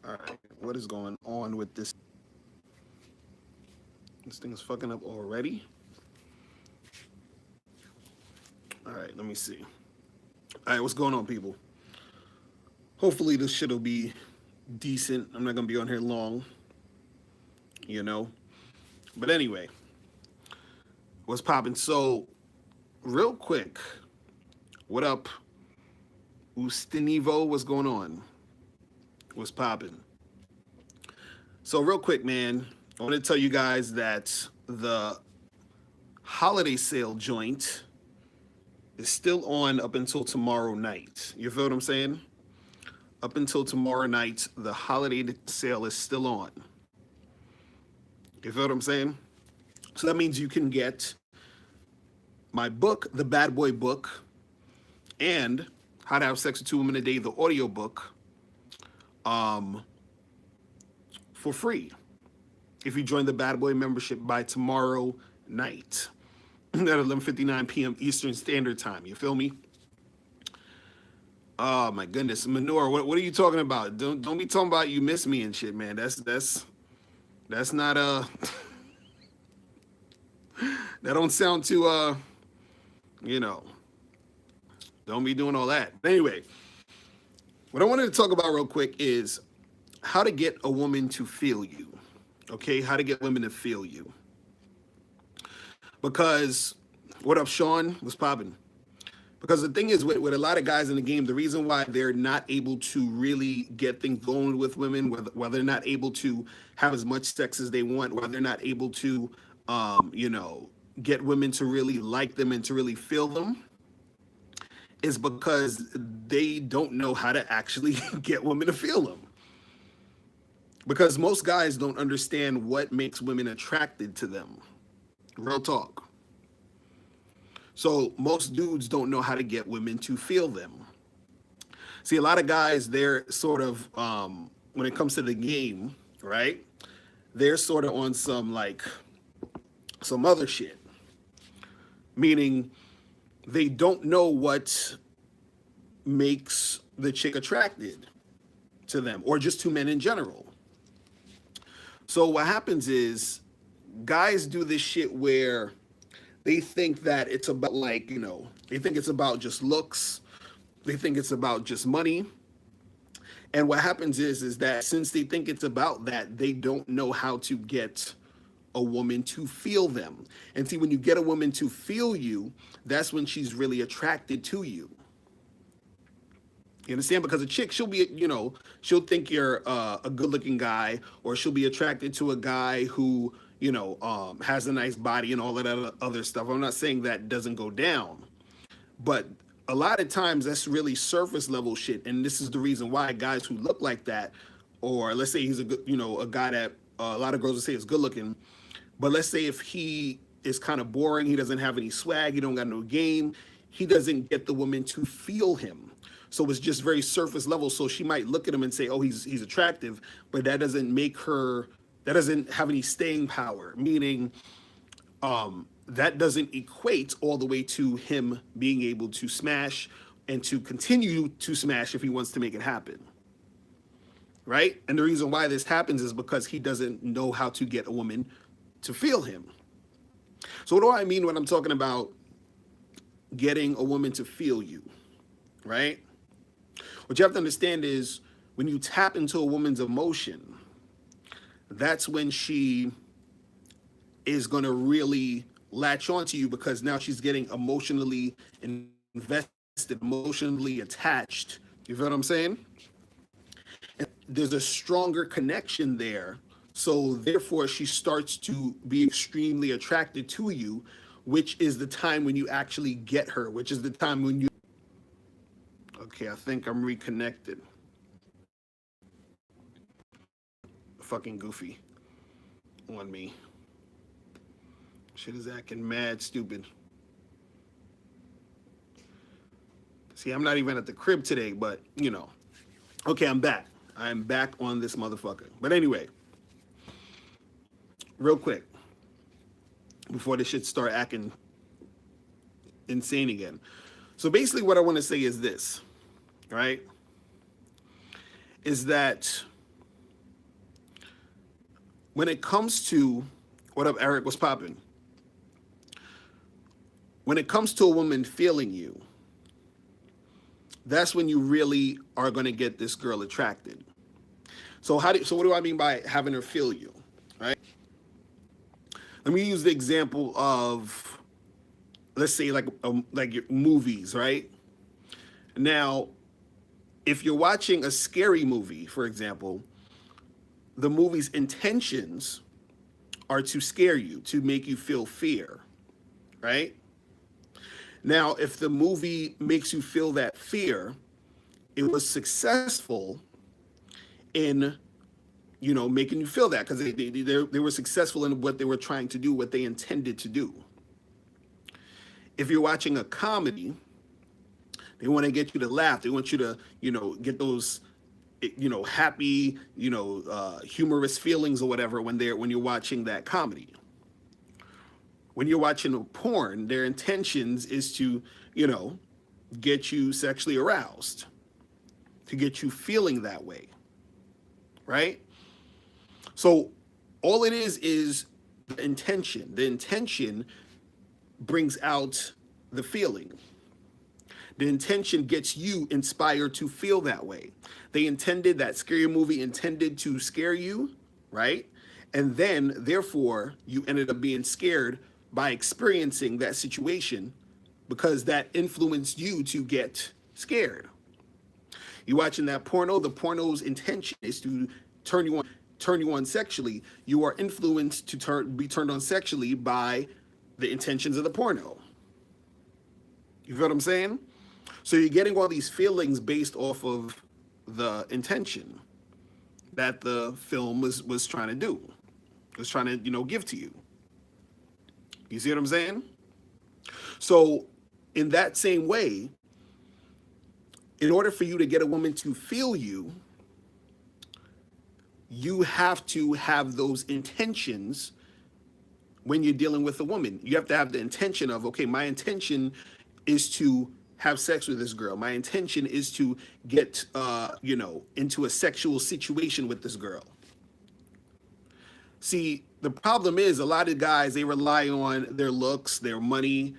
All right, what is going on with this? This thing is fucking up already. All right, let me see. All right, what's going on, people? Hopefully, this shit'll be decent. I'm not gonna be on here long, you know. But anyway, what's popping? So, real quick, what up, Ustinivo? What's going on? What's popping? So, real quick, man, I want to tell you guys that the holiday sale joint is still on up until tomorrow night. You feel what I'm saying? Up until tomorrow night, the holiday sale is still on. You feel what I'm saying? So that means you can get my book, The Bad Boy Book, and How to Have Sex with Two Women a Day, the audio book, um, for free if you join the Bad Boy membership by tomorrow night at 11:59 p.m. Eastern Standard Time. You feel me? Oh my goodness, Manure, what are you talking about? Don't be talking about you miss me and shit, man. That's not that don't sound too you know, don't be doing all that. Anyway, what I wanted to talk about real quick is how to get a woman to feel you. Okay, how to get women to feel you. Because what up, Sean? What's popping? Because the thing is, with a lot of guys in the game, the reason why they're not able to really get things going with women, why they're not able to have as much sex as they want, why they're not able to, you know, get women to really like them and to really feel them, is because they don't know how to actually get women to feel them. Because most guys don't understand what makes women attracted to them. Real talk. So most dudes don't know how to get women to feel them. See, a lot of guys, they're sort of, when it comes to the game, right? They're sort of on some like some other shit. Meaning they don't know what makes the chick attracted to them or just to men in general. So what happens is guys do this shit where they think that it's about like, you know, they think it's about just looks. They think it's about just money. And what happens is that since they think it's about that, they don't know how to get a woman to feel them. And see, when you get a woman to feel you, that's when she's really attracted to you. You understand? Because a chick, she'll be, you know, she'll think you're a good-looking guy, or she'll be attracted to a guy who, you know, has a nice body and all of that other stuff. I'm not saying that doesn't go down, but a lot of times that's really surface level shit, and this is the reason why guys who look like that, or let's say he's a good, you know, a guy that a lot of girls would say is good-looking, but let's say if he is kind of boring, he doesn't have any swag, he don't got no game, he doesn't get the woman to feel him. So it's just very surface level. So she might look at him and say, "Oh, he's attractive," but that doesn't make her. That doesn't have any staying power. Meaning, that doesn't equate all the way to him being able to smash and to continue to smash if he wants to make it happen. Right? And the reason why this happens is because he doesn't know how to get a woman to feel him. So what do I mean when I'm talking about getting a woman to feel you? Right? What you have to understand is when you tap into a woman's emotion, that's when she is going to really latch onto you, because now she's getting emotionally invested, emotionally attached. You feel what I'm saying? And there's a stronger connection there. So therefore, she starts to be extremely attracted to you, which is the time when you actually get her, which is the time when you. Okay, I think I'm reconnected. Fucking goofy on me. Shit is acting mad stupid. See, I'm not even at the crib today, but you know. Okay, I'm back. I'm back on this motherfucker. But anyway, real quick, before this shit start acting insane again. So basically what I want to say is this, right? Is that when it comes to, what up, Eric? What's popping? When it comes to a woman feeling you, that's when you really are going to get this girl attracted. So what do I mean by having her feel you, right? Let me use the example of, let's say, like your movies, right? Now, if you're watching a scary movie, for example, the movie's intentions are to scare you, to make you feel fear, right? Now, if the movie makes you feel that fear, it was successful in, making you feel that, because they were successful in what they were trying to do, what they intended to do. If you're watching a comedy, they want to get you to laugh. They want you to, get those, happy, humorous feelings or whatever when you're watching that comedy. When you're watching a porn, their intentions is to, get you sexually aroused, to get you feeling that way, right? So all it is the intention. The intention brings out the feeling. The intention gets you inspired to feel that way. That scary movie intended to scare you, right? And then, therefore, you ended up being scared by experiencing that situation because that influenced you to get scared. You watching that porno, the porno's intention is to turn you on sexually. You are influenced to be turned on sexually by the intentions of the porno. You feel what I'm saying? So you're getting all these feelings based off of the intention that the film was trying to do, was trying to, give to you. You see what I'm saying? So in that same way, in order for you to get a woman to feel you, you have to have those intentions when you're dealing with a woman. You have to have the intention of, okay, my intention is to have sex with this girl. My intention is to get, into a sexual situation with this girl. See, the problem is a lot of guys, they rely on their looks, their money,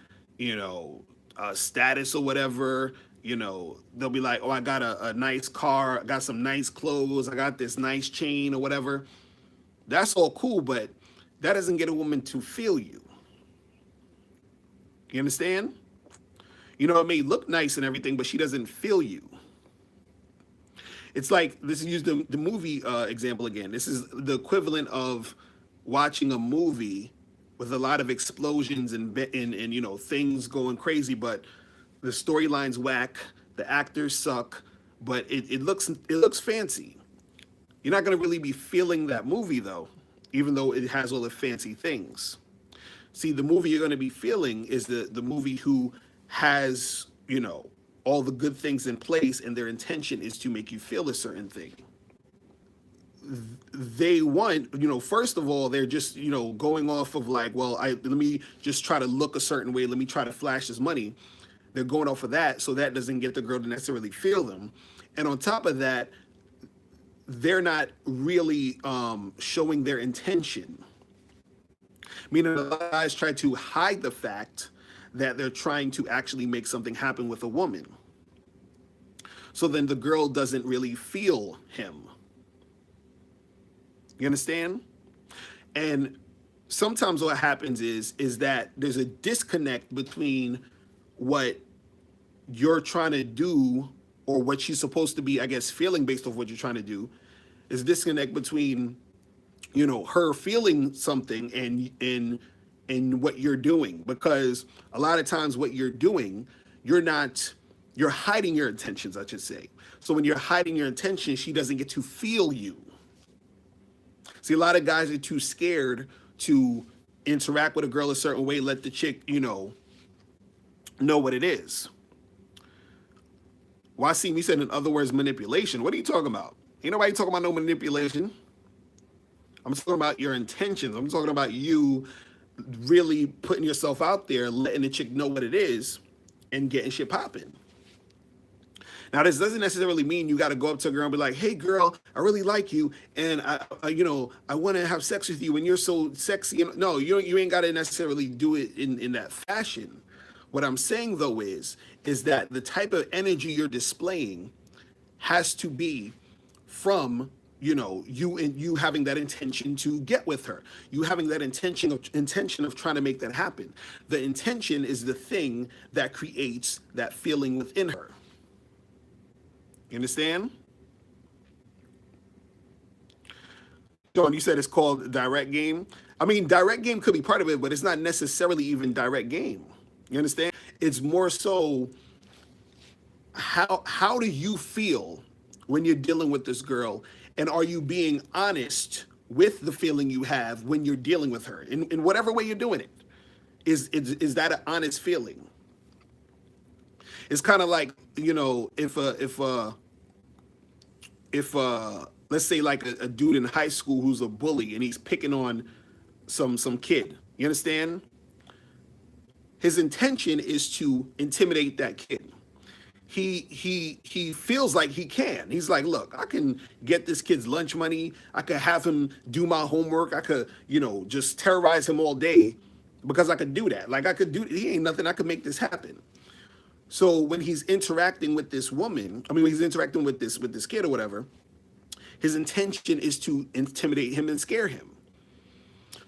status or whatever. They'll be like, oh, I got a nice car, I got some nice clothes, I got this nice chain or whatever. That's all cool, but that doesn't get a woman to feel you. You understand? It may look nice and everything, but she doesn't feel you. It's like, this is use the movie example again. This is the equivalent of watching a movie with a lot of explosions and things going crazy, but the storyline's whack, the actors suck, but it looks fancy. You're not going to really be feeling that movie though, even though it has all the fancy things. See, the movie you're going to be feeling is the movie who has, all the good things in place, and their intention is to make you feel a certain thing. They want, first of all, they're just, going off of like, well, let me just try to look a certain way. Let me try to flash this money. They're going off of that, so that doesn't get the girl to necessarily feel them. And on top of that, they're not really showing their intention. Meaning the guys try to hide the fact that they're trying to actually make something happen with a woman. So then the girl doesn't really feel him. You understand? And sometimes what happens is that there's a disconnect between what you're trying to do or what she's supposed to be, I guess, feeling based off what you're trying to do. Is disconnect between, her feeling something and what you're doing. Because a lot of times what you're doing, you're hiding your intentions, I should say. So when you're hiding your intentions, she doesn't get to feel you. See, a lot of guys are too scared to interact with a girl a certain way, let the chick, know what it is. Wasim, he said, in other words, manipulation. What are you talking about? Ain't nobody talking about no manipulation. I'm talking about your intentions. I'm talking about you really putting yourself out there, letting the chick know what it is, and getting shit popping. Now, this doesn't necessarily mean you got to go up to a girl and be like, "Hey, girl, I really like you, and I want to have sex with you, and you're so sexy." No, you ain't got to necessarily do it in that fashion. What I'm saying though is that the type of energy you're displaying has to be from you and you having that intention to get with her, you having that intention of trying to make that happen. The intention is the thing that creates that feeling within her. You understand? John, you said it's called direct game. I mean, direct game could be part of it, but it's not necessarily even direct game. You understand? It's more so, how do you feel when you're dealing with this girl, and are you being honest with the feeling you have when you're dealing with her in whatever way you're doing it? Is that an honest feeling? It's kind of like, if let's say like a dude in high school who's a bully and he's picking on some kid. You understand? His intention is to intimidate that kid. He feels like he can. He's like, look, I can get this kid's lunch money. I could have him do my homework. I could, just terrorize him all day because I could do that. Like, he ain't nothing. I could make this happen. So when he's interacting with this woman, when he's interacting with this kid or whatever, his intention is to intimidate him and scare him.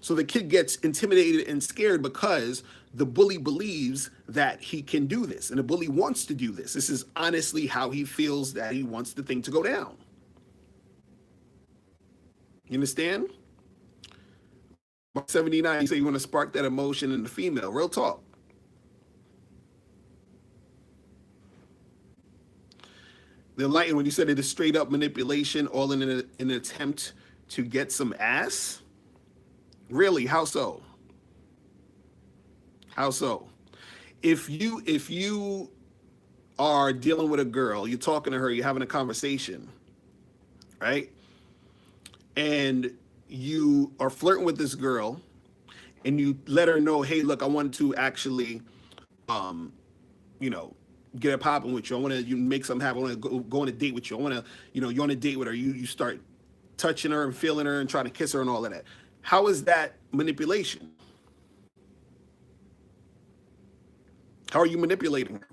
So the kid gets intimidated and scared because the bully believes that he can do this, and the bully wants to do this. This is honestly how he feels that he wants the thing to go down. You understand? 79, you say you want to spark that emotion in the female. Real talk. The enlightened, when you said it is straight up manipulation, all in an attempt to get some ass. Really? How so? How so? If you are dealing with a girl, you're talking to her, you're having a conversation, right? And you are flirting with this girl, and you let her know, hey, look, I want to actually, get it popping with you. I want to make something happen. I want to go on a date with you. I want to, you're on a date with her. You start touching her and feeling her and trying to kiss her and all of that. How is that manipulation? How are you manipulating her?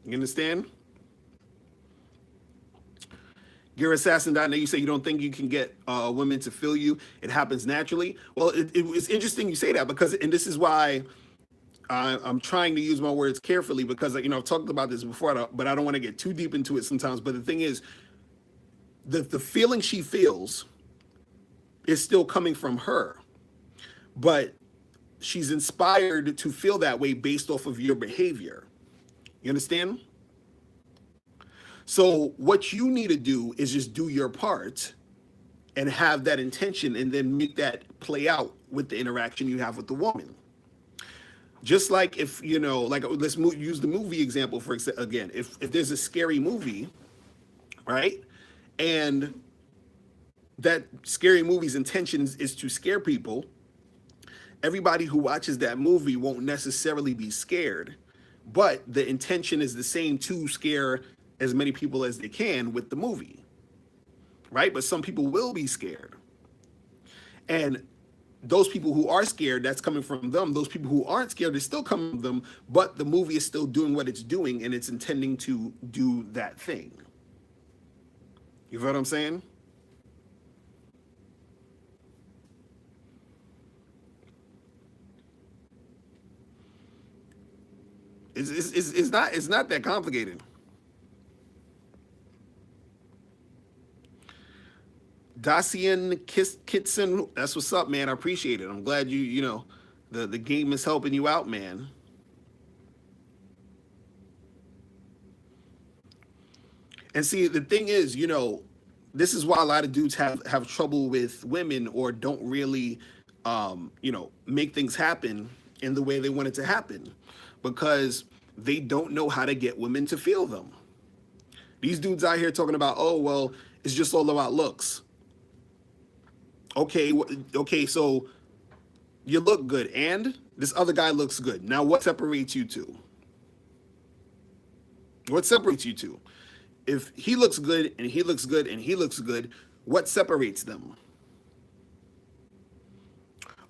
You understand? Gear Assassin.net, you say you don't think you can get women to feel you. It happens naturally. Well, it's interesting you say that because, and this is why I'm trying to use my words carefully because, I've talked about this before, but I don't want to get too deep into it sometimes. But the thing is, the feeling she feels is still coming from her, but she's inspired to feel that way based off of your behavior. You understand? So what you need to do is just do your part and have that intention and then make that play out with the interaction you have with the woman. Just like if, let's use the movie example for again. If there's a scary movie, right? And that scary movie's intention is to scare people, everybody who watches that movie won't necessarily be scared, but the intention is the same, to scare as many people as they can with the movie, right? But some people will be scared. And those people who are scared, that's coming from them. Those people who aren't scared, it's still coming from them, but the movie is still doing what it's doing, and it's intending to do that thing. You know what I'm saying? It's not that complicated. Dacian Kitson, that's what's up, man. I appreciate it. I'm glad the game is helping you out, man. And see, the thing is, this is why a lot of dudes have trouble with women or don't really, make things happen in the way they want it to happen, because they don't know how to get women to feel them. These dudes out here talking about, oh, well, it's just all about looks. Okay, so you look good, and this other guy looks good. Now, what separates you two? What separates you two? If he looks good and he looks good and he looks good, what separates them?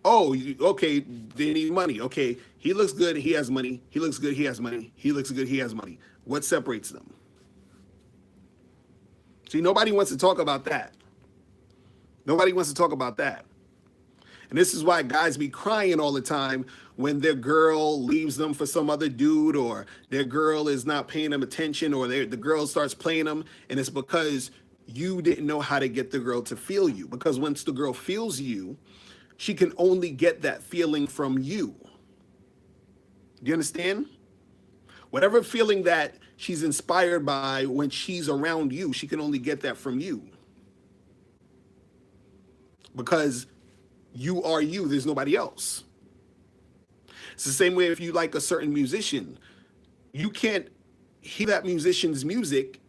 Oh, okay, they need money. Okay, he looks good, he has money. He looks good, he has money. He looks good, he has money. What separates them? See, nobody wants to talk about that. Nobody wants to talk about that. And this is why guys be crying all the time when their girl leaves them for some other dude, or their girl is not paying them attention, or the girl starts playing them. And it's because you didn't know how to get the girl to feel you. Because once the girl feels you, she can only get that feeling from you. Do you understand? Whatever feeling that she's inspired by when she's around you, she can only get that from you. Because you are you, there's nobody else. It's the same way if you like a certain musician. You can't hear that musician's music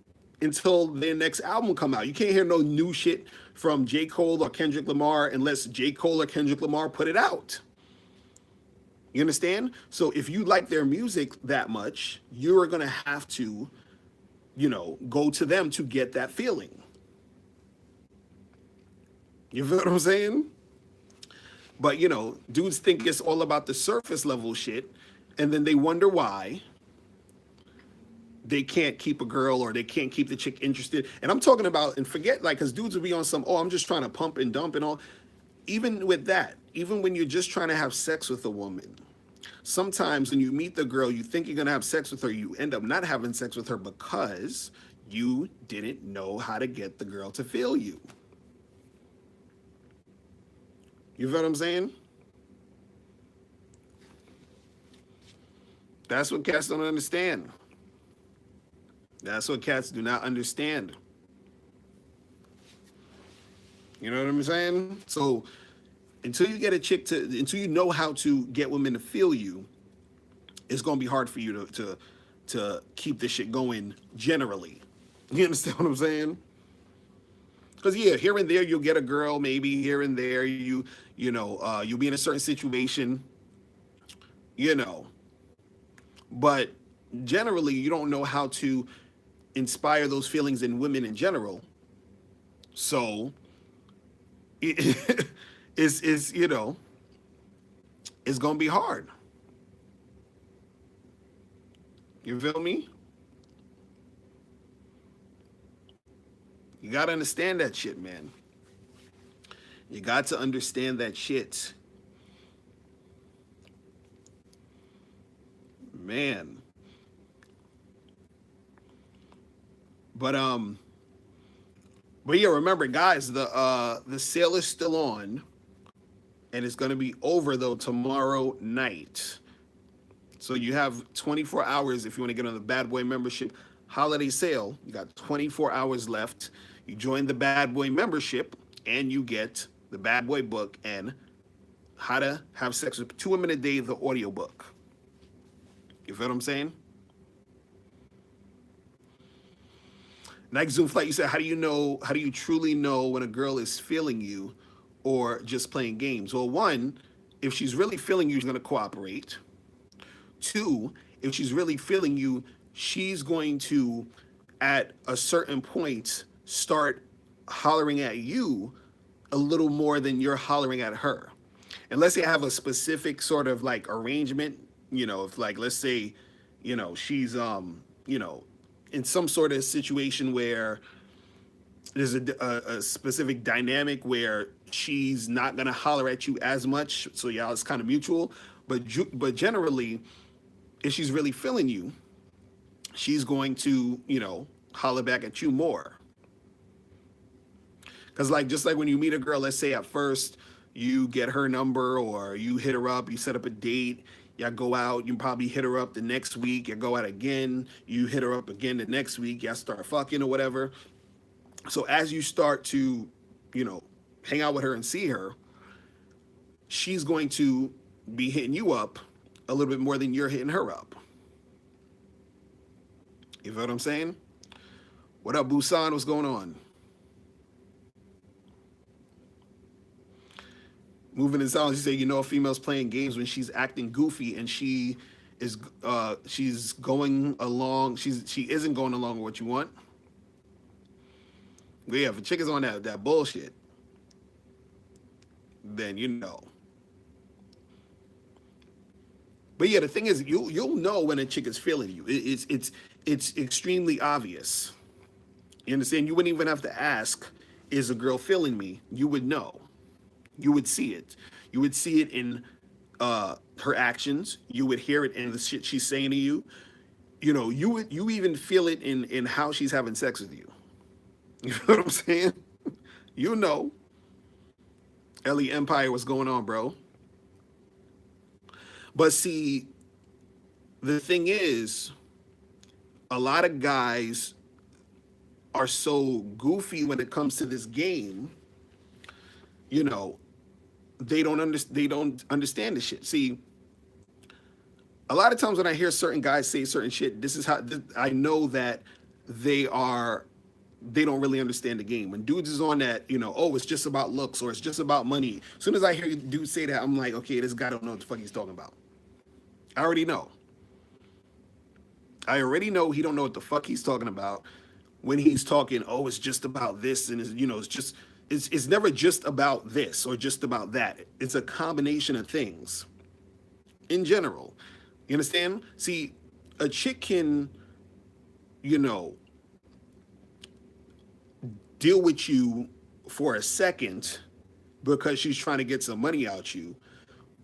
until their next album come out. You can't hear no new shit from J. Cole or Kendrick Lamar unless J. Cole or Kendrick Lamar put it out. You understand? So if you like their music that much, you're going to have to, go to them to get that feeling. You feel what I'm saying? But, dudes think it's all about the surface level shit, and then they wonder why they can't keep a girl or they can't keep the chick interested. And I'm talking about, and forget, because dudes will be on some, I'm just trying to pump and dump and all. Even with that, even when you're just trying to have sex with a woman, sometimes when you meet the girl, you think you're going to have sex with her, you end up not having sex with her because you didn't know how to get the girl to feel you. You feel what I'm saying? That's what cats don't understand. That's what cats do not understand. You know what I'm saying? So until you get a chick until you know how to get women to feel you, it's gonna be hard for you to keep this shit going generally. You understand what I'm saying? Because here and there you'll get a girl, maybe here and there you'll be in a certain situation, but generally you don't know how to inspire those feelings in women in general. So it's gonna be hard. You feel me? You gotta understand that shit, man. You got to understand that shit. Man. But yeah, remember, guys, the sale is still on, and it's gonna be over though tomorrow night. So you have 24 hours if you want to get on the Bad Boy membership holiday sale. You got 24 hours left. You join the Bad Boy membership, and you get the Bad Boy book and How to Have Sex with 2 Women a Day, the audiobook. You feel what I'm saying? Nike Zoom Flight, you said, how do you truly know when a girl is feeling you or just playing games? Well, one, if she's really feeling you, she's going to cooperate. Two, if she's really feeling you, she's going to, at a certain point, start hollering at you a little more than you're hollering at her. Unless you have a specific sort of like arrangement, if let's say, she's, in some sort of situation where there's a specific dynamic where she's not going to holler at you as much. So yeah, it's kind of mutual. But generally, if she's really feeling you, she's going to, holler back at you more. Because just like when you meet a girl, let's say at first you get her number or you hit her up, you set up a date, y'all go out, you probably hit her up the next week, you go out again, you hit her up again the next week, y'all start fucking or whatever. So as you start to, hang out with her and see her, she's going to be hitting you up a little bit more than you're hitting her up. You feel what I'm saying? What up, Busan? What's going on? Moving in silence, you say, a female's playing games when she's acting goofy and she is she's going along, she isn't going along with what you want. But yeah, if a chick is on that bullshit, then you know. But yeah, the thing is, you'll know when a chick is feeling you. It's extremely obvious. You understand? You wouldn't even have to ask, "Is a girl feeling me?" You would know. You would see it. You would see it in her actions. You would hear it in the shit she's saying to you. You know, you even feel it in how she's having sex with you. You know what I'm saying? You know. Ellie Empire, what's going on, bro? But see, the thing is, a lot of guys are so goofy when it comes to this game. You know, they don't understand the shit. See, a lot of times when I hear certain guys say certain shit, this is how I know that they don't really understand the game. When dudes is on that, you know, oh, it's just about looks or it's just about money. As soon as I hear dudes say that, I'm like, okay, this guy don't know what the fuck he's talking about. I already know. I already know he don't know what the fuck he's talking about when he's talking, oh, it's just about this and it's, you know, it's never just about this or just about that. It's a combination of things in general. You understand? See, a chick can, you know, deal with you for a second because she's trying to get some money out you.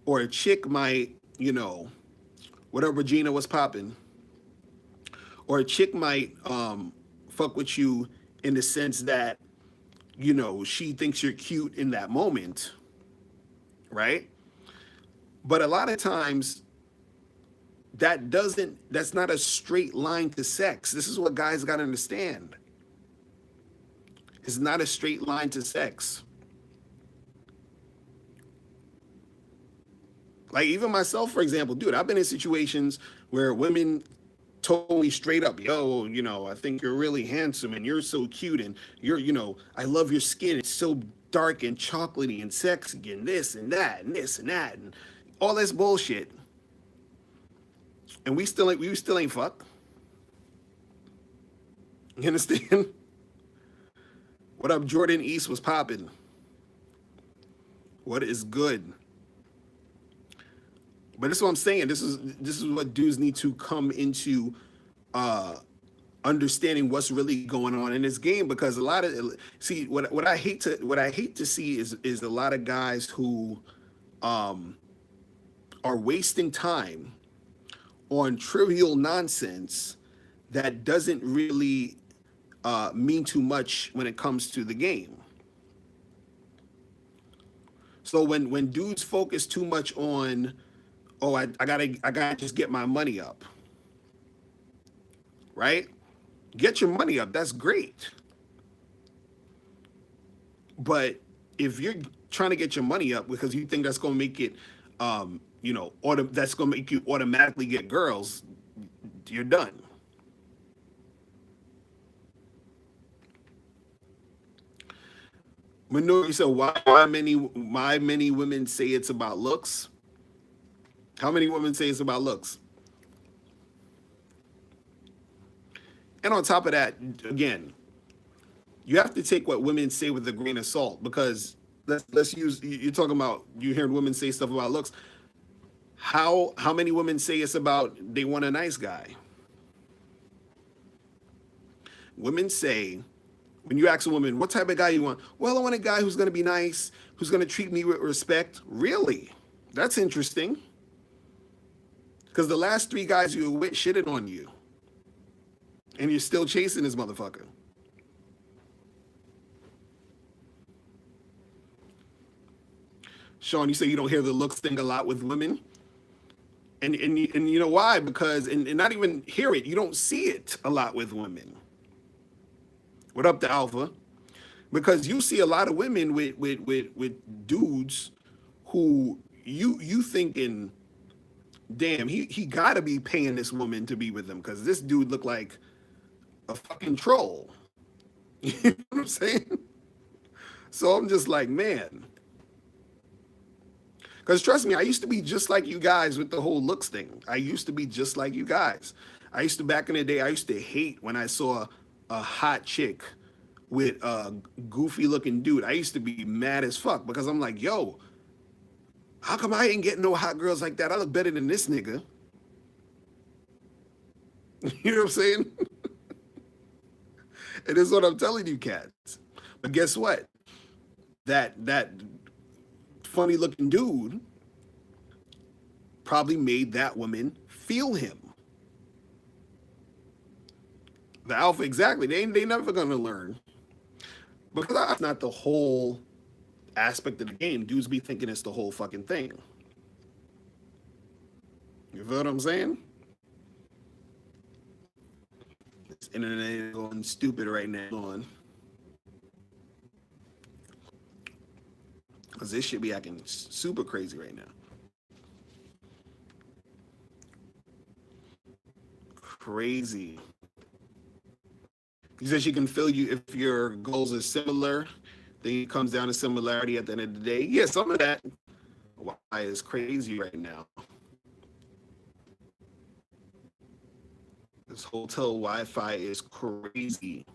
Or a chick might, you know, whatever Regina was popping. Or a chick might fuck with you in the sense that, you know, she thinks you're cute in that moment, right? But a lot of times that's not a straight line to sex. This is what guys got to understand. It's not a straight line to sex. Like even myself, for example, dude, I've been in situations where women told me straight up, yo, you know, I think you're really handsome and you're so cute and you're, you know, I love your skin. It's so dark and chocolatey and sexy and this and that and this and that and all this bullshit. And we still ain't fuck. You understand? What up, Jordan East was popping? What is good? But this is what I'm saying. This is what dudes need to come into understanding what's really going on in this game, because a lot of what I hate to see is a lot of guys who are wasting time on trivial nonsense that doesn't really mean too much when it comes to the game. So when dudes focus too much on, oh, I gotta just get my money up, right? Get your money up. That's great. But if you're trying to get your money up because you think that's gonna make it, you know, that's gonna make you automatically get girls, you're done. Manure, you said why many women say it's about looks? How many women say it's about looks? And on top of that, again, you have to take what women say with a grain of salt, because let's use, you're talking about, you hearing women say stuff about looks. How many women say it's about they want a nice guy? Women say, when you ask a woman, what type of guy you want? Well, I want a guy who's going to be nice, who's going to treat me with respect. Really? That's interesting. Because the last 3 guys you were with shitted on you. And you're still chasing this motherfucker. Sean, you say you don't hear the looks thing a lot with women. And you know why? Because, and not even hear it, you don't see it a lot with women. What up, the alpha? Because you see a lot of women with dudes who you thinking, damn, he gotta be paying this woman to be with him, because this dude look like a fucking troll. You know what I'm saying? So I'm just like, man. Because trust me, I used to be just like you guys with the whole looks thing. I used to be just like you guys. I used to, back in the day, I used to hate when I saw a hot chick with a goofy looking dude. I used to be mad as fuck because I'm like, yo, how come I ain't getting no hot girls like that? I look better than this nigga. You know what I'm saying? And this is what I'm telling you, cats. But guess what? That funny looking dude probably made that woman feel him. The alpha, exactly. They never gonna learn. Because that's not the whole aspect of the game. Dudes be thinking it's the whole fucking thing. You feel what I'm saying? This internet is going stupid right now. On. Because this shit be acting super crazy right now. Crazy. He says she can feel you if your goals are similar. Then it comes down to similarity at the end of the day. Yeah, some of that Wi-Fi is crazy right now. This hotel Wi-Fi is crazy.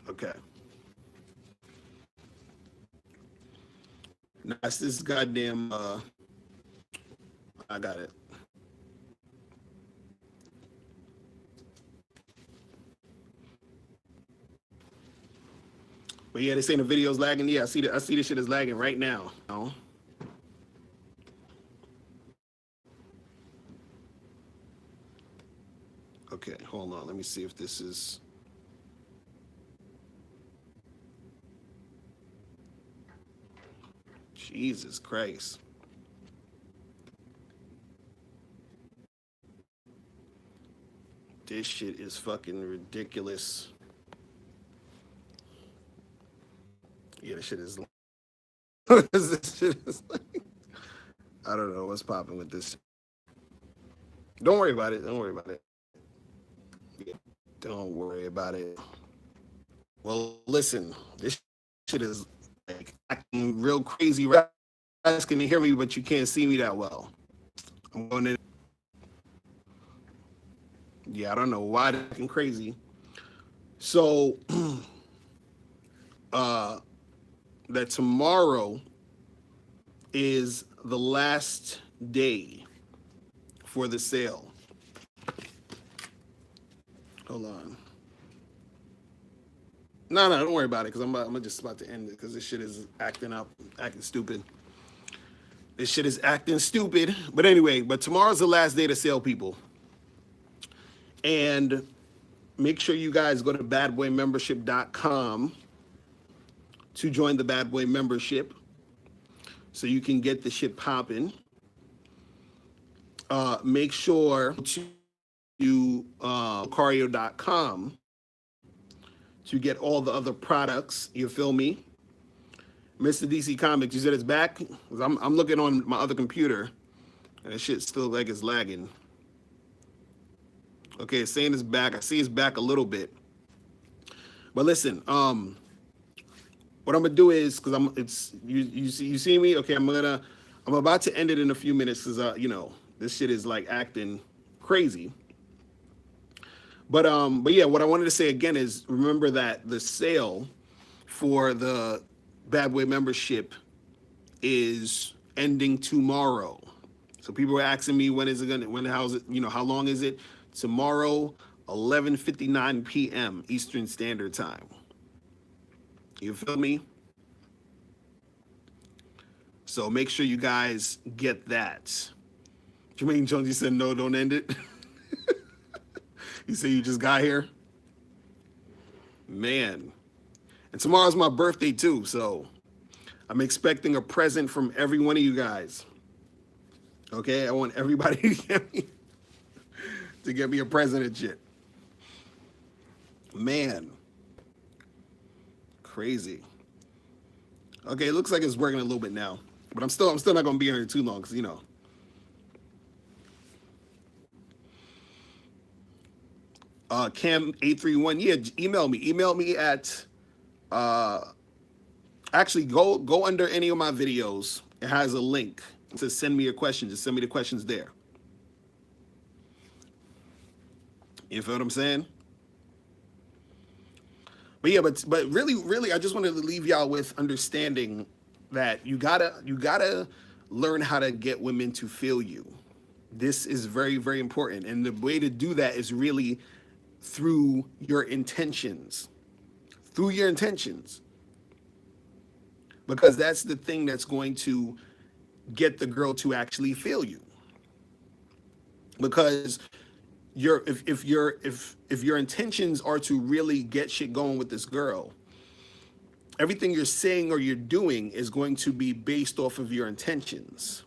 Okay. That's this goddamn I got it. But yeah, they saying the video's lagging. Yeah, I see the shit is lagging right now. No. Okay, hold on. Let me see if this is. Jesus Christ. This shit is fucking ridiculous. Yeah, this shit is. This shit is like, I don't know what's popping with this. Don't worry about it. Don't worry about it. Yeah, don't worry about it. Well, listen, this shit is like acting real crazy. You guys can hear me, but you can't see me that well. I'm going in. Yeah, I don't know why they're acting crazy. So, that tomorrow is the last day for the sale. Hold on. No, don't worry about it, because I'm just about to end it, because this shit is acting stupid. This shit is acting stupid. But anyway, tomorrow's the last day to sale, people. And make sure you guys go to badboymembership.com to join the Bad Boy membership so you can get the shit popping. Make sure to Cario.com to get all the other products. You feel me? Mr. DC Comics, you said it's back? I'm looking on my other computer and the shit still like it's lagging. Okay, it's saying it's back. I see it's back a little bit. But listen, what I'm gonna do is, because you see me? Okay, I'm about to end it in a few minutes because this shit is like acting crazy. But yeah, what I wanted to say again is, remember that the sale for the Bad Boy membership is ending tomorrow. So people were asking me, how long is it? Tomorrow, 11:59 p.m. Eastern Standard Time. You feel me? So make sure you guys get that. Jermaine Jones, you said no, don't end it. You say you just got here? Man. And tomorrow's my birthday too, so I'm expecting a present from every one of you guys. Okay, I want everybody to get me a present and shit. Man. Crazy. Okay, it looks like it's working a little bit now. But I'm still not gonna be here too long, because Cam831, yeah, email me at Actually, go under any of my videos. It has a link. It says send me your questions. Just send me the questions there. You feel what I'm saying? But yeah, but really, I just wanted to leave y'all with understanding that you gotta learn how to get women to feel you. This is very, very important, and the way to do that is really through your intentions. Through your intentions, because that's the thing that's going to get the girl to actually feel you. Because if your intentions are to really get shit going with this girl, everything you're saying or you're doing is going to be based off of your intentions.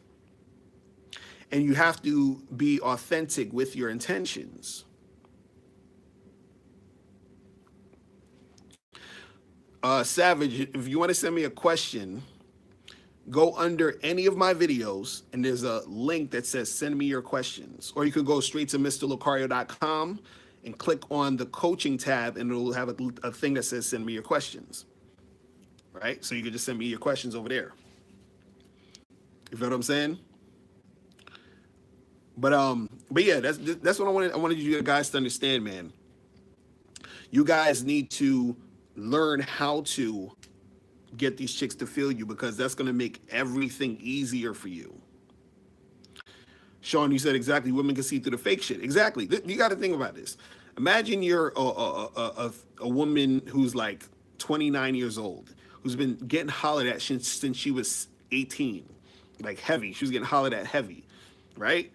And you have to be authentic with your intentions. Savage, if you want to send me a question, go under any of my videos and there's a link that says send me your questions. Or you could go straight to mrlucario.com and click on the coaching tab and it'll have a thing that says send me your questions. Right? So you can just send me your questions over there. You feel what I'm saying? But yeah, that's what I wanted you guys to understand, man. You guys need to learn how to get these chicks to feel you, because that's going to make everything easier for you. Sean, you said exactly. Women can see through the fake shit. Exactly. You got to think about this. Imagine you're a woman who's like 29 years old, who's been getting hollered at since she was 18, like heavy. She was getting hollered at heavy, right?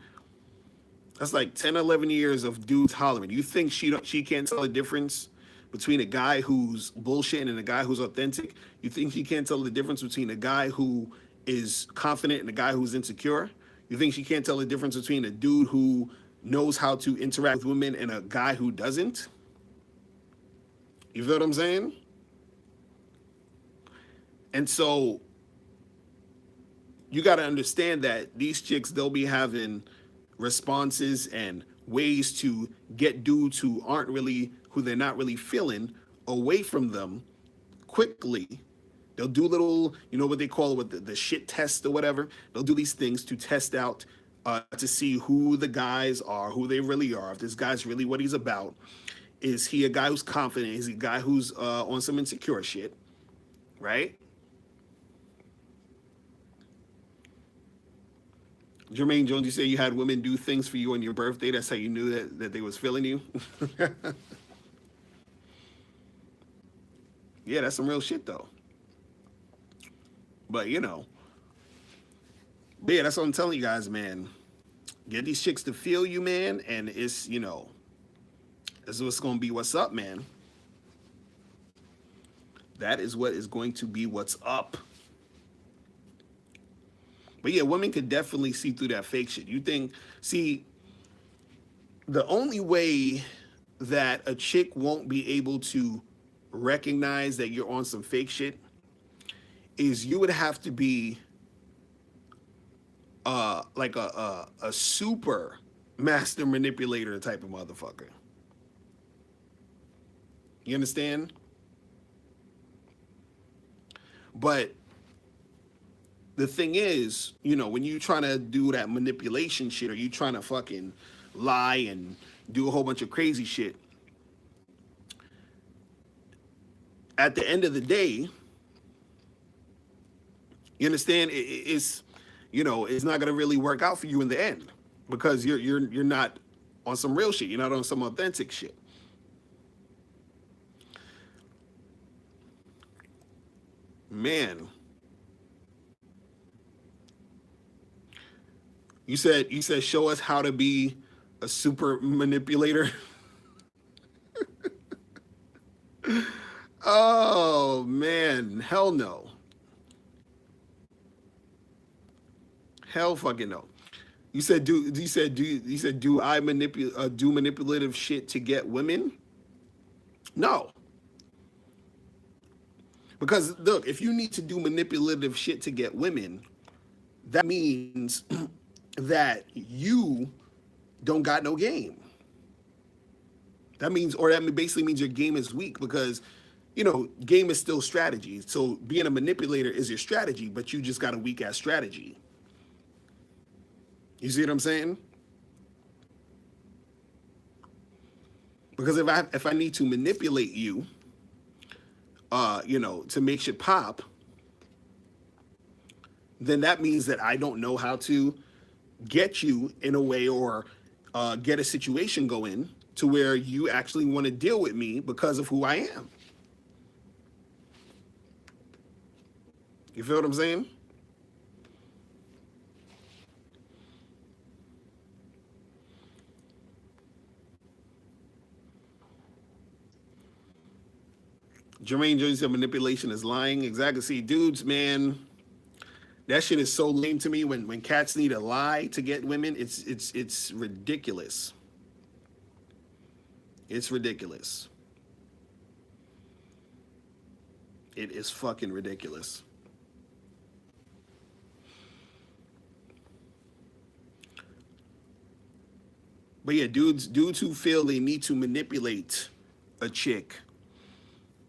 That's like 10, 11 years of dudes hollering. You think she can't tell the difference between a guy who's bullshitting and a guy who's authentic? You think she can't tell the difference between a guy who is confident and a guy who's insecure? You think she can't tell the difference between a dude who knows how to interact with women and a guy who doesn't? You feel what I'm saying? And so you got to understand that these chicks, they'll be having responses and ways to get dudes who they're not really feeling away from them quickly. They'll do little, what they call it, the shit test or whatever. They'll do these things to test out, to see who the guys are, who they really are. If this guy's really what he's about. Is he a guy who's confident? Is he a guy who's on some insecure shit? Right? Jermaine Jones, you say you had women do things for you on your birthday. That's how you knew that they was feeling you. Yeah, that's some real shit though. But yeah, that's what I'm telling you guys, man. Get these chicks to feel you, man, and it's this is what's gonna be what's up, man. That is what is going to be what's up. But yeah, women could definitely see through that fake shit. The only way that a chick won't be able to recognize that you're on some fake shit is you would have to be like a super master manipulator type of motherfucker. You understand? But the thing is, when you trying to do that manipulation shit, or you trying to fucking lie and do a whole bunch of crazy shit, at the end of the day, you understand, it's not gonna really work out for you in the end, because you're not on some real shit. You're not on some authentic shit. Man. You said show us how to be a super manipulator. Oh man, hell no. Hell fucking no. You said do I do manipulative shit to get women? No. Because look, if you need to do manipulative shit to get women, that means that you don't got no game. That basically means your game is weak, because game is still strategy. So being a manipulator is your strategy, but you just got a weak ass strategy. You see what I'm saying? Because if I need to manipulate you, to make shit pop, then that means that I don't know how to get you in a way, or get a situation going to where you actually want to deal with me because of who I am. You feel what I'm saying? Jermaine Jones said manipulation is lying. Exactly. See, dudes, man, that shit is so lame to me. When cats need a lie to get women, it's ridiculous. It's ridiculous. It is fucking ridiculous. But yeah, dudes who feel they need to manipulate a chick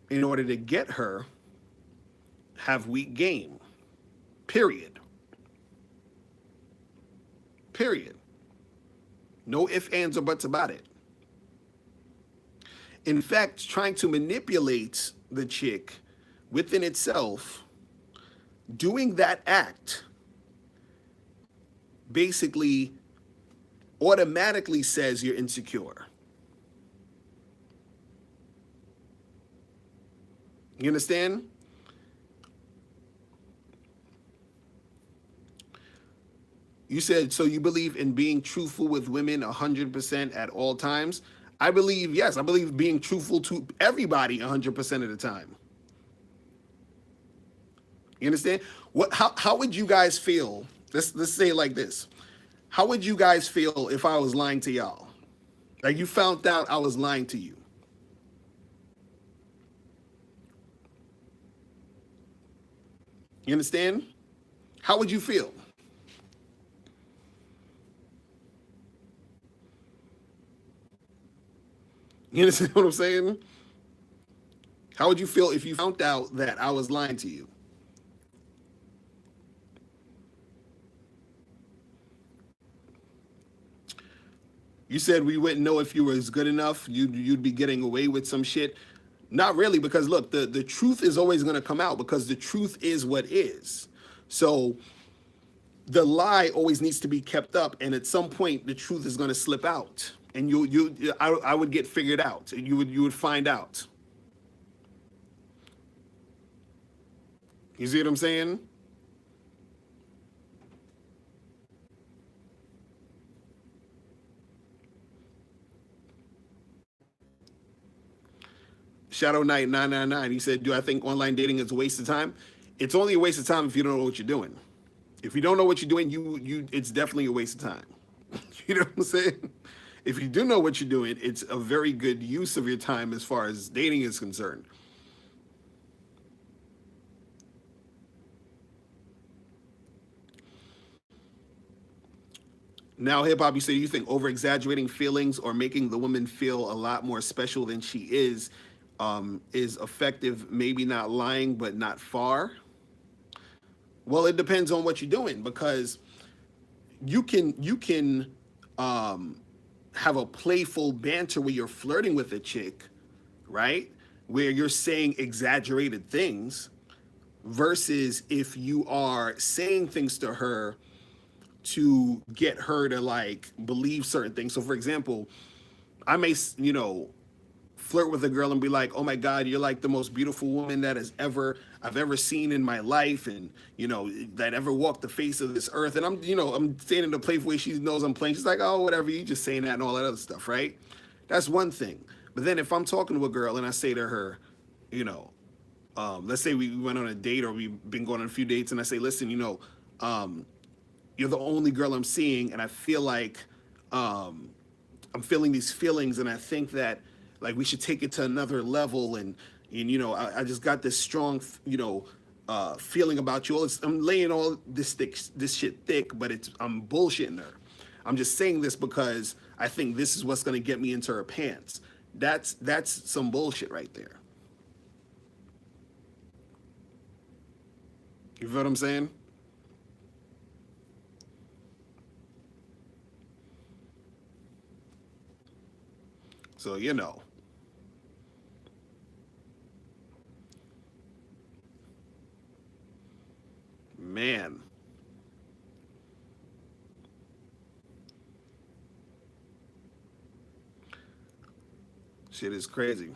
in order to get her have weak game. Period. Period. No ifs, ands, or buts about it. In fact, trying to manipulate the chick within itself, doing that act basically automatically says you're insecure. You understand? You said, so you believe in being truthful with women 100% at all times? I believe, yes, I believe being truthful to everybody 100% of the time. You understand? How would you guys feel? Let's say it like this. How would you guys feel if I was lying to y'all? Like you found out I was lying to you. You understand? How would you feel? You understand what I'm saying? How would you feel if you found out that I was lying to you? You said we wouldn't know if you were good enough. You'd be getting away with some shit. Not really, because look, the truth is always going to come out, because the truth is what is. So the lie always needs to be kept up, and at some point the truth is going to slip out, and I would get figured out. You would find out. You see what I'm saying? Shadow Knight 999. He said, "Do I think online dating is a waste of time? It's only a waste of time if you don't know what you're doing. If you don't know what you're doing, it's definitely a waste of time. You know what I'm saying? If you do know what you're doing, it's a very good use of your time as far as dating is concerned." Now, hip hop, you say you think over exaggerating feelings or making the woman feel a lot more special than she is effective. Maybe not lying, but not far. Well, it depends on what you're doing, because you can have a playful banter where you're flirting with a chick, right? Where you're saying exaggerated things, versus if you are saying things to her to get her to like believe certain things. So for example, I may, flirt with a girl and be like, "Oh my God, you're like the most beautiful woman that I've ever seen in my life, and that ever walked the face of this earth." And I'm saying in a playful way. She knows I'm playing. She's like, "Oh, whatever, you just saying that," and all that other stuff, right? That's one thing. But then if I'm talking to a girl and I say to her, you know, let's say we went on a date, or we've been going on a few dates, and I say, "Listen, um, you're the only girl I'm seeing, and I feel like I'm feeling these feelings, and I think that like we should take it to another level, and I just got this strong feeling about you." I'm laying all this shit thick, but I'm bullshitting her. I'm just saying this because I think this is what's gonna get me into her pants. That's some bullshit right there. You feel what I'm saying? So, man, shit is crazy.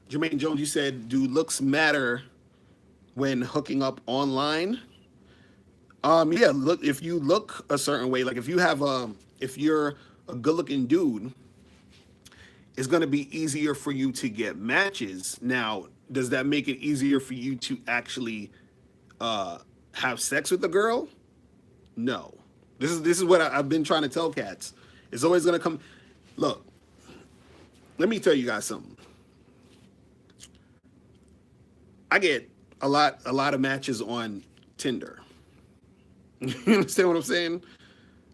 Jermaine Jones, you said, do looks matter when hooking up online? Yeah, look, if you look a certain way, like if you're a good looking dude, it's going to be easier for you to get matches. Now, does that make it easier for you to actually uh, have sex with a girl? No. This is what I've been trying to tell cats. It's always going to come. Look, let me tell you guys something. I get a lot of matches on Tinder. You understand what I'm saying?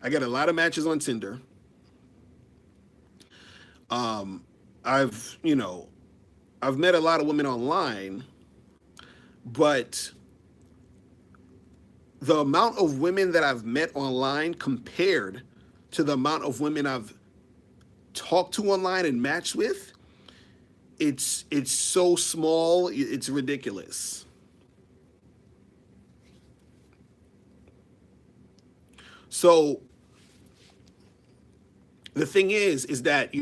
I get a lot of matches on Tinder. I've I've met a lot of women online, but the amount of women that I've met online compared to the amount of women I've talked to online and matched with, it's so small, it's ridiculous. So the thing is that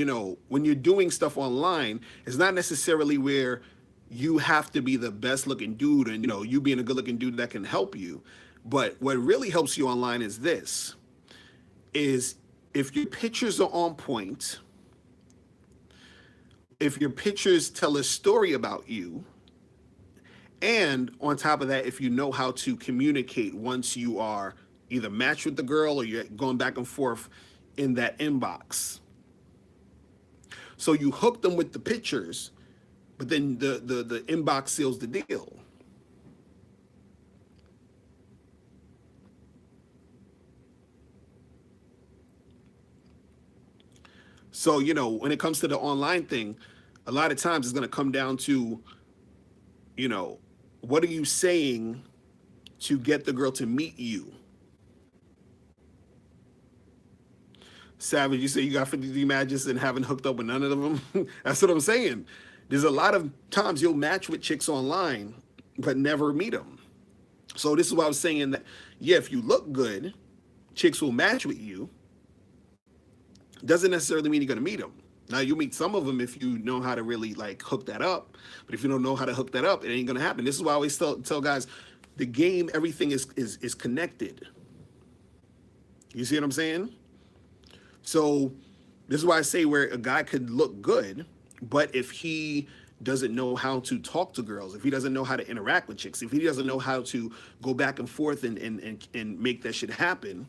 when you're doing stuff online, it's not necessarily where you have to be the best looking dude and you being a good looking dude that can help you. But what really helps you online is this: is if your pictures are on point, if your pictures tell a story about you, and on top of that, if you know how to communicate once you are either matched with the girl or you're going back and forth in that inbox. So you hook them with the pictures, but then the inbox seals the deal. So, when it comes to the online thing, a lot of times it's going to come down to, you know, what are you saying to get the girl to meet you? Savage, you say you got 53 matches and haven't hooked up with none of them. That's what I'm saying. There's a lot of times you'll match with chicks online, but never meet them. So this is what I was saying that, yeah, if you look good, chicks will match with you. Doesn't necessarily mean you're going to meet them. Now, you meet some of them if you know how to really like hook that up. But if you don't know how to hook that up, it ain't going to happen. This is why I always tell guys, the game, everything is connected. You see what I'm saying? So this is why I say where a guy could look good, but if he doesn't know how to talk to girls, if he doesn't know how to interact with chicks, if he doesn't know how to go back and forth and make that shit happen,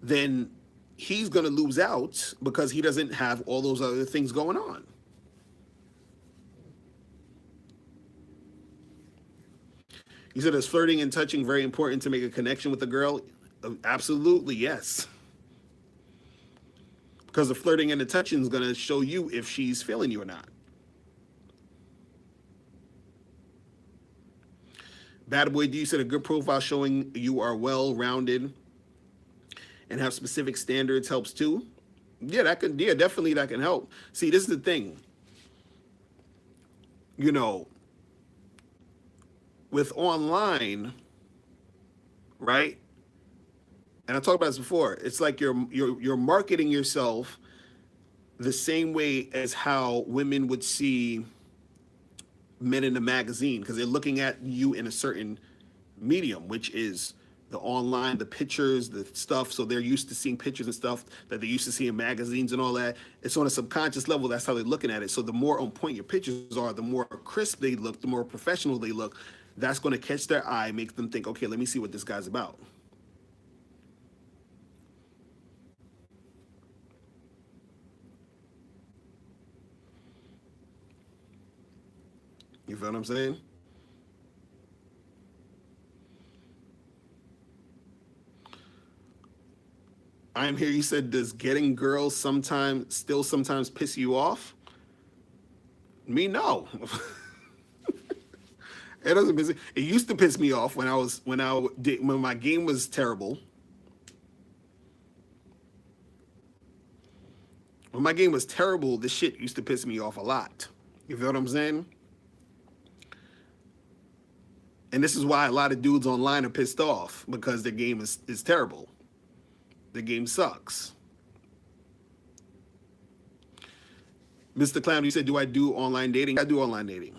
then he's going to lose out because he doesn't have all those other things going on. You said, is flirting and touching very important to make a connection with a girl? Absolutely, yes. Because the flirting and the touching is going to show you if she's feeling you or not. Bad Boy D said, a good profile showing you are well-rounded and have specific standards helps too. Yeah, definitely that can help. See, this is the thing. With online, right? And I talked about this before. It's like you're marketing yourself the same way as how women would see men in a magazine, because they're looking at you in a certain medium, which is the online, the pictures, the stuff. So they're used to seeing pictures and stuff that they used to see in magazines and all that. It's on a subconscious level. That's how they're looking at it. So the more on point your pictures are, the more crisp they look, the more professional they look. That's going to catch their eye, make them think, okay, let me see what this guy's about. You feel what I'm saying? I am here. You said, does getting girls sometimes piss you off? Me, no. It doesn't piss. It used to piss me off when when my game was terrible. When my game was terrible, this shit used to piss me off a lot. You feel what I'm saying? And this is why a lot of dudes online are pissed off because their game is terrible. The game sucks. Mr. Clown, you said, do I do online dating? I do online dating.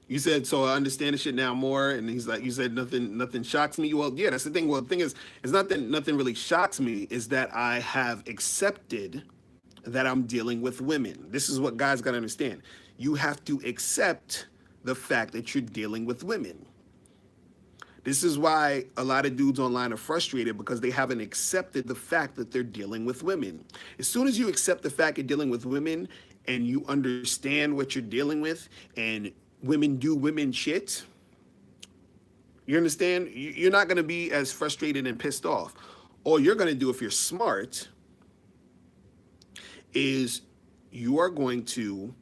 You said, so I understand the shit now more. And he's like, you said nothing shocks me. Well, yeah, that's the thing. Well, the thing is, it's not that nothing really shocks me, is that I have accepted that I'm dealing with women. This is what guys gotta understand. You have to accept the fact that you're dealing with women. This is why a lot of dudes online are frustrated, because they haven't accepted the fact that they're dealing with women. As soon as you accept the fact you're dealing with women and you understand what you're dealing with, and women do women shit, you understand? You're not going to be as frustrated and pissed off. All you're going to do, if you're smart, is you are going to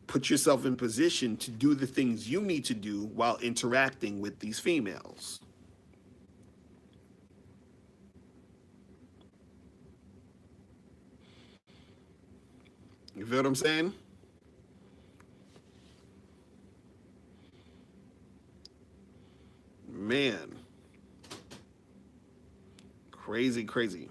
put yourself in position to do the things you need to do while interacting with these females. You feel what I'm saying? Man. Crazy, crazy.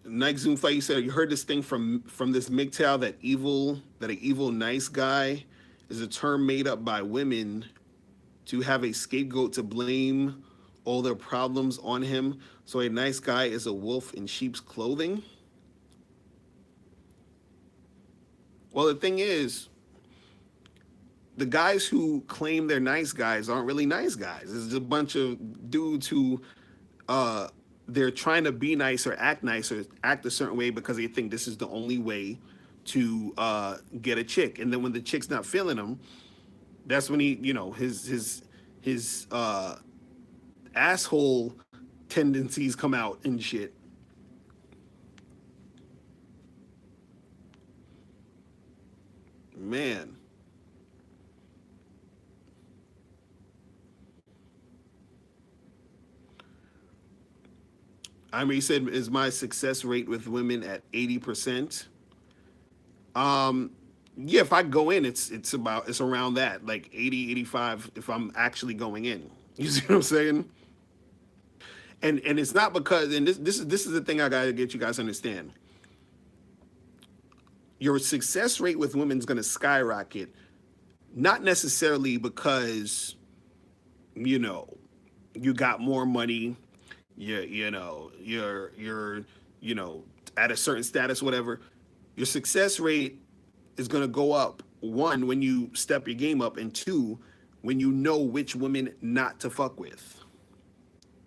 Nike Zoom Fight, you said you heard this thing from this MGTOW that an evil nice guy is a term made up by women to have a scapegoat to blame all their problems on him. So a nice guy is a wolf in sheep's clothing. Well, the thing is, the guys who claim they're nice guys aren't really nice guys. It's a bunch of dudes who they're trying to be nice or act a certain way because they think this is the only way to get a chick. And then when the chick's not feeling him, that's when he, his asshole tendencies come out and shit. Man. I mean, he said, is my success rate with women at 80%? Yeah, if I go in, it's around that, like 80, 85, if I'm actually going in. You see what I'm saying? And it's not because, and this is the thing I gotta get you guys to understand. Your success rate with women is gonna skyrocket, not necessarily because, you know, you got more money, you're at a certain status, whatever. Your success rate is going to go up, one, when you step your game up, and two, when you know which women not to fuck with.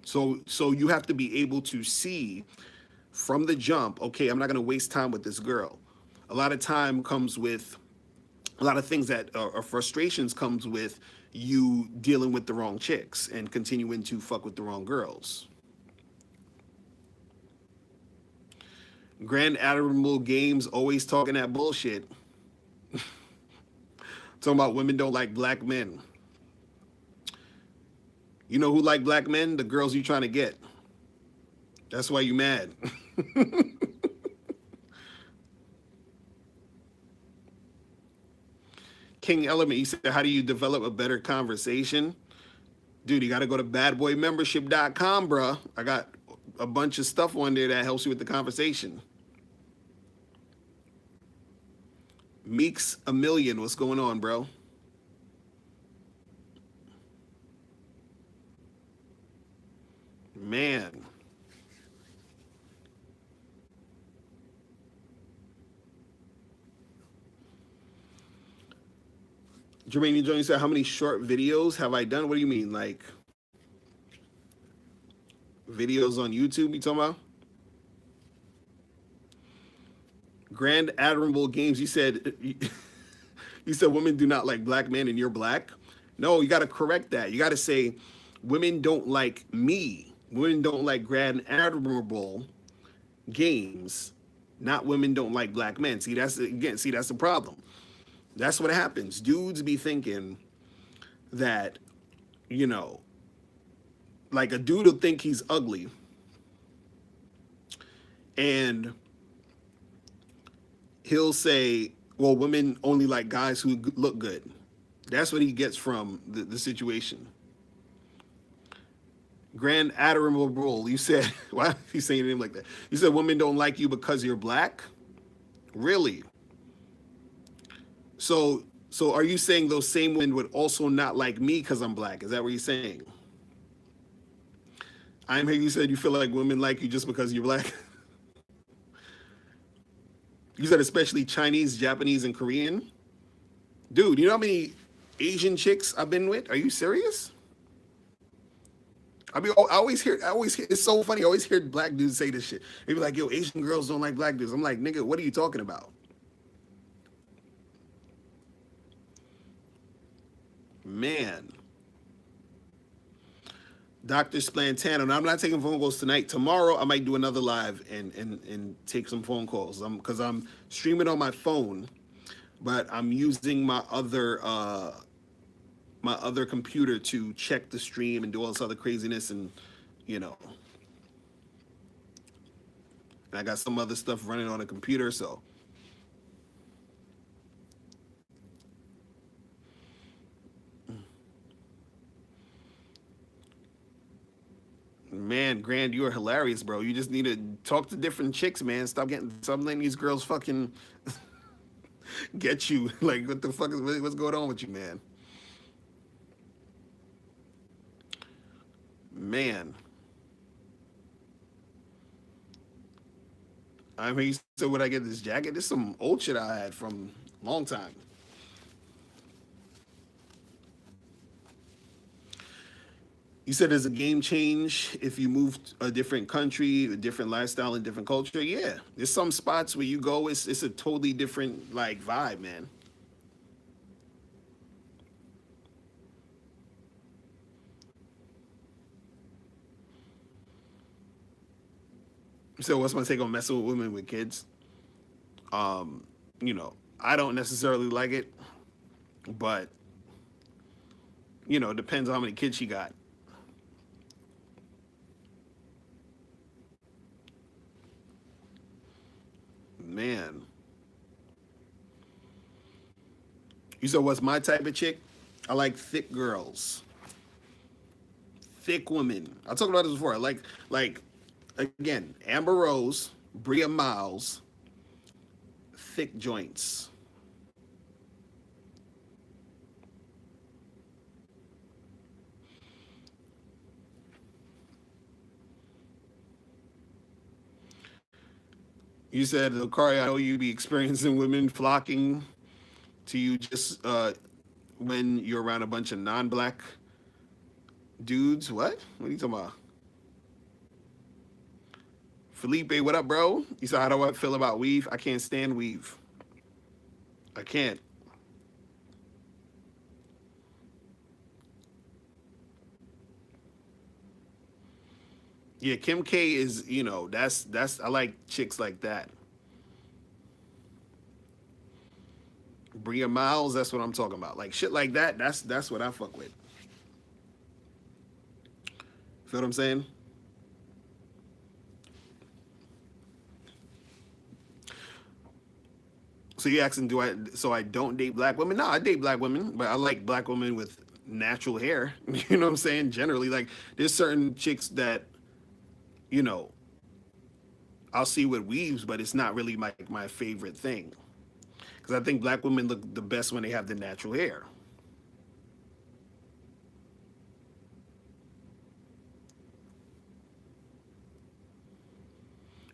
So you have to be able to see from the jump, okay, I'm not going to waste time with this girl. A lot of time comes with a lot of things that are frustrations, comes with you dealing with the wrong chicks and continuing to fuck with the wrong girls. Grand Admirable Games always talking that bullshit. Talking about women don't like black men. You know who like black men? The girls you trying to get. That's why you mad. King Element, he said, how do you develop a better conversation? Dude, you got to go to badboymembership.com, bruh. I got a bunch of stuff on there that helps you with the conversation. Meeks a million, what's going on, bro? Man. Jermaine Jones said, how many short videos have I done? What do you mean? Like videos on YouTube you talking about? Grand Admirable Games, you said You said women do not like black men and you're black. No, you got to correct that. You got to say women don't like me. Women don't like Grand Admirable games. Not women don't like black men. See, that's the problem. That's what happens. Dudes be thinking that, you know, like a dude will think he's ugly and he'll say, well, women only like guys who look good. That's what he gets from the situation. Grand Admirable, you said, why are you saying your name like that? You said women don't like you because you're black? Really? So are you saying those same women would also not like me because I'm black? Is that what you're saying? I'm here. You said you feel like women like you just because you're black. You said especially Chinese, Japanese, and Korean. Dude, you know how many Asian chicks I've been with? Are you serious? I mean, I always hear, it's so funny. I always hear black dudes say this shit. They be like, yo, Asian girls don't like black dudes. I'm like, nigga, what are you talking about? Man. Dr. Splantano. Now, I'm not taking phone calls tonight. Tomorrow, I might do another live and take some phone calls. Because I'm streaming on my phone, but I'm using my other computer to check the stream and do all this other craziness, and you know, and I got some other stuff running on a computer. So man, Grand, you are hilarious, bro. You just need to talk to different chicks, man. Stop letting these girls fucking get you. Like, what the fuck what's going on with you, man? Man, I mean, so would I get this jacket? This is some old shit I had from a long time. You said there's a game change if you move to a different country, a different lifestyle, and different culture. Yeah, there's some spots where you go, it's a totally different like vibe, man. So what's my take on messing with women with kids? Um, you know, I don't necessarily like it, but you know, it depends on how many kids she got. Man, you said what's my type of chick? I like thick girls, thick women. I talked about this before. I like again, Amber Rose, Bria Miles, thick joints. You said, Kari, I know you be experiencing women flocking to you just when you're around a bunch of non-black dudes. What are you talking about? Felipe, what up, bro? You said, how do I feel about weave? I can't stand weave. I can't. Yeah, Kim K is, you know, that's I like chicks like that. Bria Miles, that's what I'm talking about. Like shit like that, that's what I fuck with. Feel what I'm saying? So you asking, do I? So I don't date black women? No, I date black women, but I like black women with natural hair. You know what I'm saying? Generally, like there's certain chicks that you know I'll see with weaves, but it's not really my favorite thing because I think black women look the best when they have the natural hair.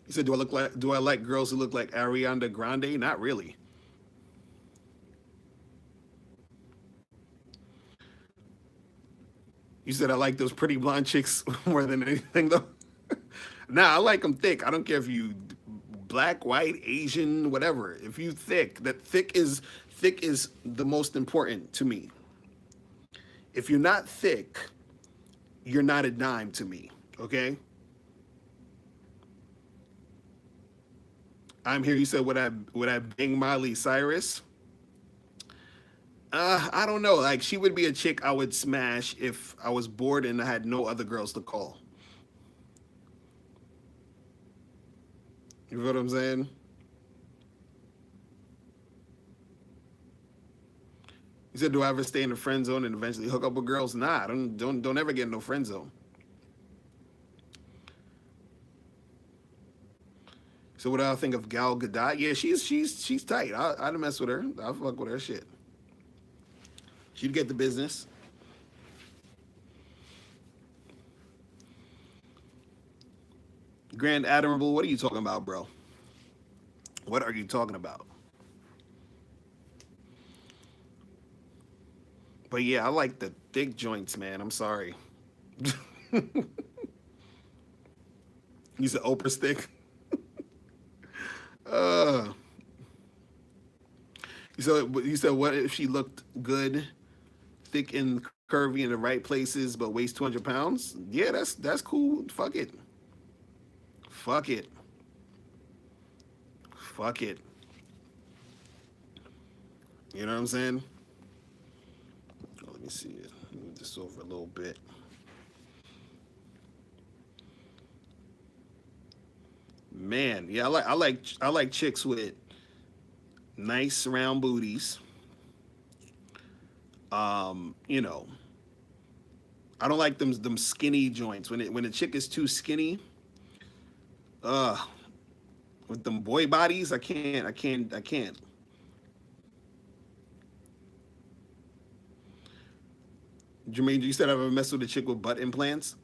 You said, do I like girls who look like Ariana Grande? Not really. You said I like those pretty blonde chicks more than anything, though. Nah, I like them thick. I don't care if you black, white, Asian, whatever. If you thick, that thick is the most important to me. If you're not thick, you're not a dime to me, okay? I'm here. You said, would I bang Miley Cyrus? I don't know. Like, she would be a chick I would smash if I was bored and I had no other girls to call. You know what I'm saying? You said, do I ever stay in the friend zone and eventually hook up with girls? Nah, don't ever get in no friend zone. So what do I think of Gal Gadot? Yeah, she's tight. I'd mess with her. I'll fuck with her shit. She'd get the business. Grand Admirable, what are you talking about, bro? What are you talking about? But yeah, I like the thick joints, man. I'm sorry. You said Oprah stick? Uh, you said what if she looked good, thick and curvy in the right places, but weighs 200 pounds? Yeah, that's cool. Fuck it. Fuck it. Fuck it. You know what I'm saying? Oh, let me see it. Move this over a little bit. Man, yeah, I like chicks with nice round booties. You know, I don't like them skinny joints. When a chick is too skinny, uh, with them boy bodies, I can't. Jermaine, you said I've ever messed with a chick with butt implants?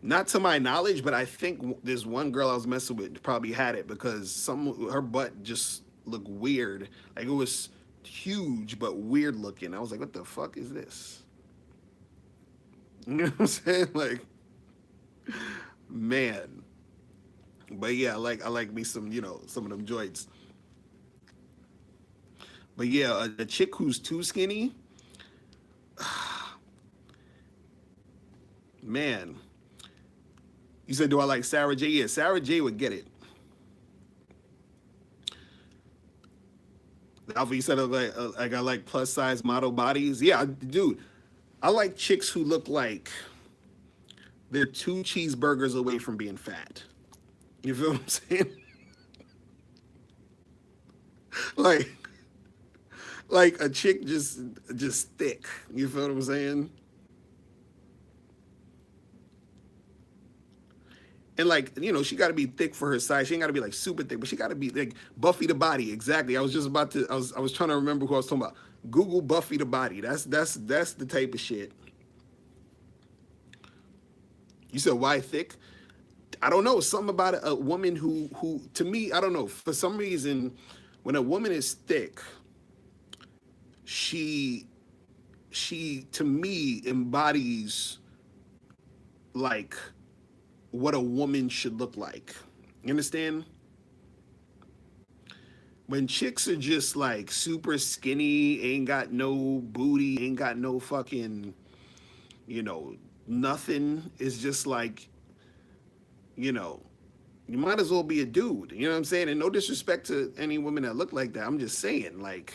Not to my knowledge, but I think there's one girl I was messing with probably had it because her butt just looked weird. Like it was huge but weird looking. I was like, what the fuck is this? You know what I'm saying? Like, man. But yeah, I like me some, some of them joints. But yeah, a chick who's too skinny, man. You said, do I like Sarah J? Yeah, Sarah J would get it. Alpha, you said like I like plus size model bodies. Yeah, dude, I like chicks who look like they're 2 cheeseburgers away from being fat. You feel what I'm saying? like, like a chick just thick. You feel what I'm saying? And like, she got to be thick for her size. She ain't got to be like super thick, but she got to be like Buffy the Body. Exactly. I was just about to. I was trying to remember who I was talking about. Google Buffy the Body. That's the type of shit. You said why thick? I don't know. Something about a woman who to me, I don't know. For some reason, when a woman is thick, she to me embodies like what a woman should look like. You understand? When chicks are just like super skinny, ain't got no booty, ain't got no fucking, you know, nothing, is just like, you know, you might as well be a dude. You know what I'm saying? And no disrespect to any women that look like that. I'm just saying, like,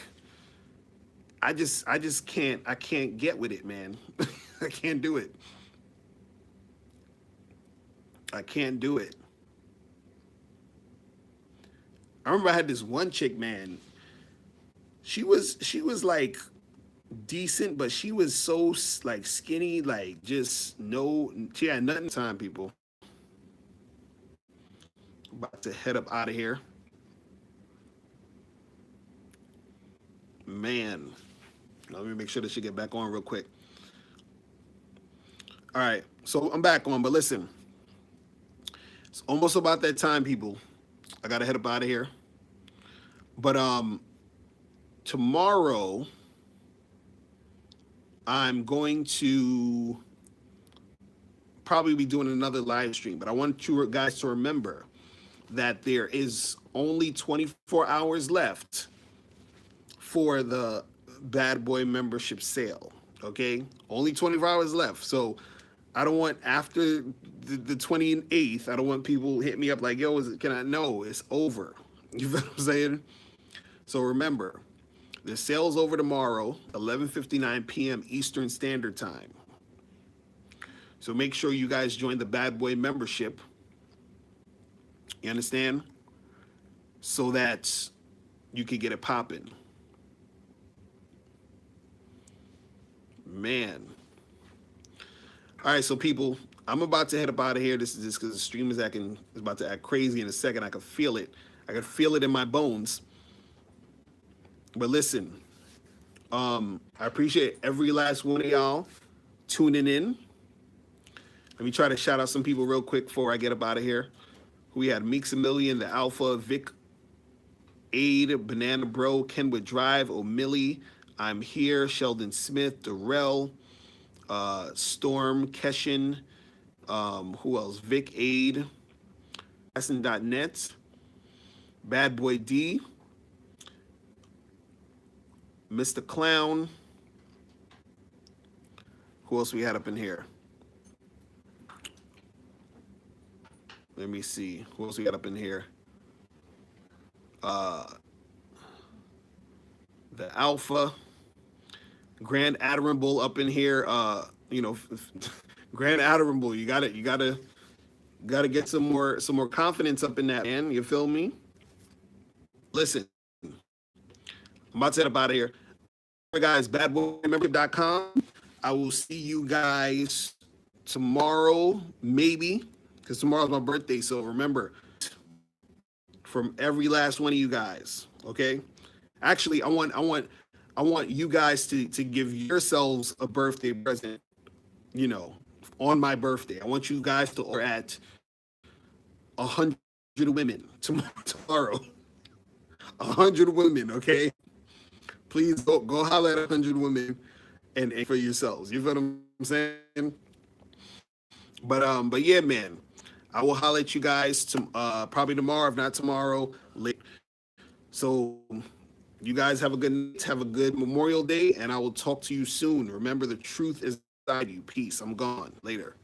I just can't get with it, man. I can't do it. I can't do it. I remember I had this one chick, man. She was like decent, but she was so like skinny, like just no. She had nothing time, people. About to head up out of here, man. Let me make sure that she get back on real quick. All right, so I'm back on, but listen, it's almost about that time, people. I gotta head up out of here. But tomorrow I'm going to probably be doing another live stream. But I want you guys to remember that there is only 24 hours left for the Bad Boy membership sale. Okay, only 24 hours left. So I don't want after the 28th. I don't want people hit me up like, "Yo, can I?" No, it's over. You feel what I'm saying? So remember, the sale's over tomorrow, 11:59 p.m. Eastern Standard Time. So make sure you guys join the Bad Boy membership. You understand? So that you can get it popping. Man. All right, so people, I'm about to head up out of here. This is just because the stream is about to act crazy in a second. I can feel it. I can feel it in my bones. But listen, I appreciate every last one of y'all tuning in. Let me try to shout out some people real quick before I get up out of here. We had Meeks a Million, The Alpha, Vic Aid, Banana Bro, Kenwood Drive, O'Milly, I'm Here, Sheldon Smith, Darrell, Storm, Keshin, who else? Vic Aid, Lesson.net, Bad Boy D, Mr. Clown. Who else we had up in here? Let me see. Who else we got up in here? The Alpha, Grand Admirable up in here. Grand Admirable. You gotta get some more confidence up in that, man. You feel me? Listen, I'm about to head up out of here. Guys, badboymembership.com. I will see you guys tomorrow, maybe, because tomorrow's my birthday. So remember, from every last one of you guys, okay? Actually, I want you guys to give yourselves a birthday present, on my birthday. I want you guys to order at 100 women tomorrow. 100 women, okay? Please go holler at 100 women and for yourselves. You feel what I'm saying? But yeah, man, I will holler at you guys probably tomorrow, if not tomorrow. Late. So you guys have a good Memorial Day, and I will talk to you soon. Remember, the truth is inside you. Peace. I'm gone. Later.